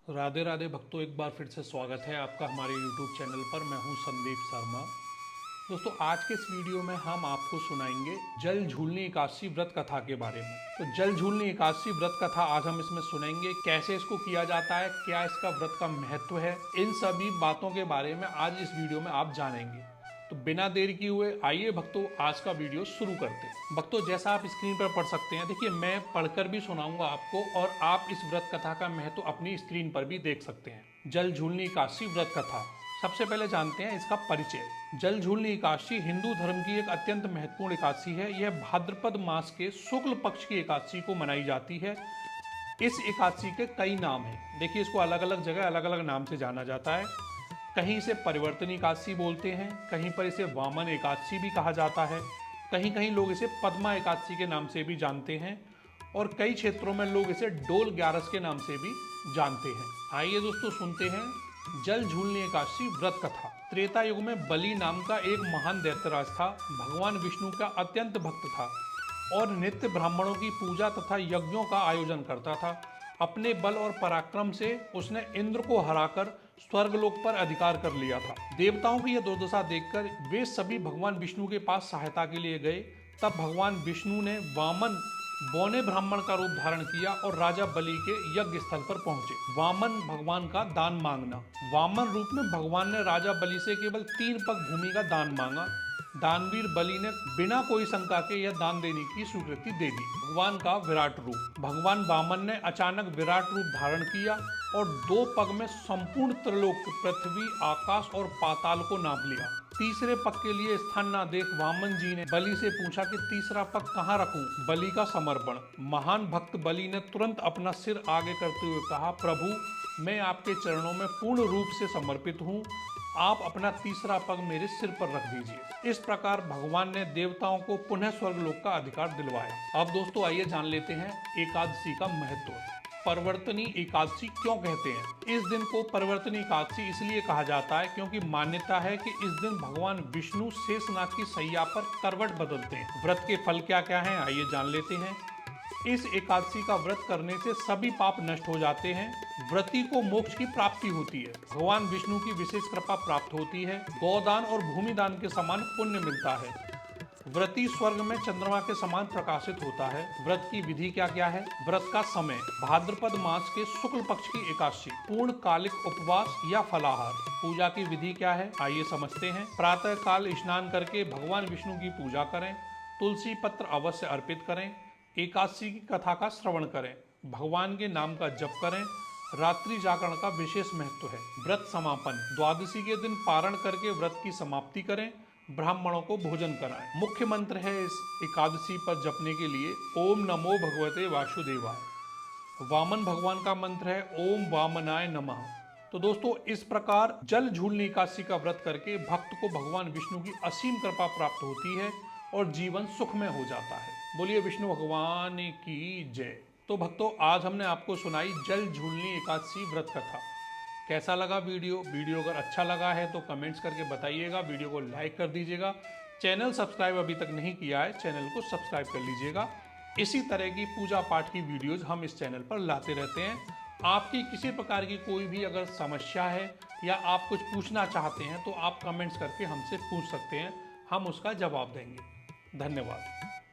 राधे राधे भक्तों, एक बार फिर से स्वागत है आपका हमारे YouTube चैनल पर। मैं हूं संदीप शर्मा। दोस्तों, आज के इस वीडियो में हम आपको सुनाएंगे जल झूलनी एकादशी व्रत कथा के बारे में। तो जल झूलनी एकादशी व्रत कथा आज हम इसमें सुनेंगे, कैसे इसको किया जाता है, क्या इसका व्रत का महत्व है, इन सभी बातों के बारे में आज इस वीडियो में आप जानेंगे। तो बिना देर किए हुए आइए भक्तों आज का वीडियो शुरू करते हैं। भक्तों, जैसा आप स्क्रीन पर पढ़ सकते हैं, देखिए मैं पढ़कर भी सुनाऊंगा आपको और आप इस व्रत कथा का महत्व अपनी स्क्रीन पर भी देख सकते हैं। जल झूलनी एकादशी व्रत कथा। सबसे पहले जानते हैं इसका परिचय। जल झूलनी एकादशी हिंदू धर्म की एक अत्यंत महत्वपूर्ण एकादशी है। यह भाद्रपद मास के शुक्ल पक्ष की एकादशी को मनाई जाती है। इस एकादशी के कई नाम हैं। देखिए, इसको अलग अलग जगह अलग अलग नाम से जाना जाता है। कहीं इसे परिवर्तन एकादशी बोलते हैं, कहीं पर इसे वामन एकादशी भी कहा जाता है, कहीं कहीं लोग इसे पद्मा एकादशी के नाम से भी जानते हैं और कई क्षेत्रों में लोग इसे डोल ग्यारस के नाम से भी जानते हैं। आइए दोस्तों सुनते हैं जल झूलनी एकादशी व्रत कथा। त्रेता युग में बलि नाम का एक महान दैत्यराज था। भगवान विष्णु का अत्यंत भक्त था और नित्य ब्राह्मणों की पूजा तथा यज्ञों का आयोजन करता था। अपने बल और पराक्रम से उसने इंद्र को हराकर स्वर्गलोक पर अधिकार कर लिया था। देवताओं की यह दुर्दशा देखकर वे सभी भगवान विष्णु के पास सहायता के लिए गए। तब भगवान विष्णु ने वामन बौने ब्राह्मण का रूप धारण किया और राजा बलि के यज्ञ स्थल पर पहुंचे। वामन भगवान का दान मांगना। वामन रूप में भगवान ने राजा बलि से केवल 3 पग भूमि का दान मांगा। दानवीर बलि ने बिना कोई शंका के यह दान देने की स्वीकृति दे दी। भगवान का विराट रूप। भगवान वामन ने अचानक विराट रूप धारण किया और 2 पग में संपूर्ण त्रिलोक, पृथ्वी, आकाश और पाताल को नाप लिया। तीसरे पग के लिए स्थान न देख वामन जी ने बलि से पूछा कि तीसरा पग कहाँ रखूं? बलि का समर्पण। महान भक्त बलि ने तुरंत अपना सिर आगे करते हुए कहा, प्रभु, मैं आपके चरणों में पूर्ण रूप से समर्पित हूँ। आप अपना तीसरा पग मेरे सिर पर रख दीजिए। इस प्रकार भगवान ने देवताओं को पुनः स्वर्गलोक का अधिकार दिलवाया। अब दोस्तों आइए जान लेते हैं एकादशी का महत्व। परिवर्तनी एकादशी क्यों कहते हैं? इस दिन को परिवर्तनी एकादशी इसलिए कहा जाता है क्योंकि मान्यता है कि इस दिन भगवान विष्णु शेषनाग की सैया पर करवट बदलते हैं। व्रत के फल क्या क्या हैं, आइए जान लेते हैं। इस एकादशी का व्रत करने से सभी पाप नष्ट हो जाते हैं। व्रती को मोक्ष की प्राप्ति होती है। भगवान विष्णु की विशेष कृपा प्राप्त होती है। गौदान और भूमिदान के समान पुण्य मिलता है। व्रती स्वर्ग में चंद्रमा के समान प्रकाशित होता है। व्रत की विधि क्या क्या है? व्रत का समय भाद्रपद मास के शुक्ल पक्ष की एकादशी, पूर्ण कालिक उपवास या फलाहार। पूजा की विधि क्या है, आइए समझते हैं। प्रातः काल स्नान करके भगवान विष्णु की पूजा करें। तुलसी पत्र अवश्य अर्पित करें। एकादशी की कथा का श्रवण करें। भगवान के नाम का जप करें। रात्रि जागरण का विशेष महत्व है। व्रत समापन द्वादशी के दिन पारण करके व्रत की समाप्ति करें। ब्राह्मणों को भोजन कराएं। मुख्य मंत्र है इस एकादशी पर जपने के लिए ओम नमो भगवते वासुदेवाय। वामन भगवान का मंत्र है ओम वामनाय नमः। तो दोस्तों, इस प्रकार जल झूलनी एकादशी का व्रत करके भक्त को भगवान विष्णु की असीम कृपा प्राप्त होती है और जीवन सुखमय हो जाता है। बोलिए विष्णु भगवान की जय। तो भक्तों, आज हमने आपको सुनाई जल झूलनी एकादशी व्रत कथा। कैसा लगा वीडियो अगर अच्छा लगा है तो कमेंट्स करके बताइएगा। वीडियो को लाइक कर दीजिएगा। चैनल सब्सक्राइब अभी तक नहीं किया है, चैनल को सब्सक्राइब कर लीजिएगा। इसी तरह की पूजा पाठ की वीडियोज हम इस चैनल पर लाते रहते हैं। आपकी किसी प्रकार की कोई भी अगर समस्या है या आप कुछ पूछना चाहते हैं तो आप कमेंट्स करके हमसे पूछ सकते हैं, हम उसका जवाब देंगे। धन्यवाद।